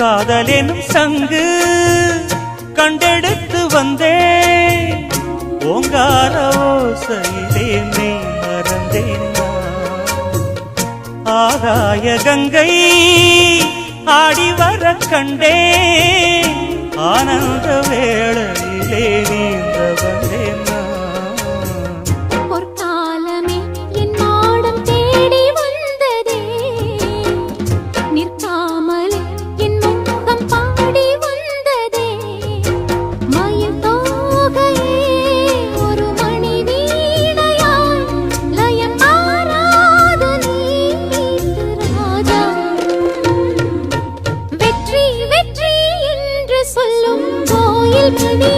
காதலெனும் சங்கு கண்டெடுத்து வந்தேன் ஓங்கார ஓசையிலே நீ மறந்தேன் ஆகாய கங்கை ஆடி வர கண்டேன் ஆனந்த வேளையிலே நீந்த வந்தேன் பொற்காலமே என் மாடம் தேடி வந்ததே நிற்காமலே என் முகம் பாடி வந்ததே மயில் தோகையே ஒரு மணி வீணையாய் லயம் மாறாத நீத்து ராஜா வெற்றி வெற்றி என்று சொல்லும் கோயில் மணி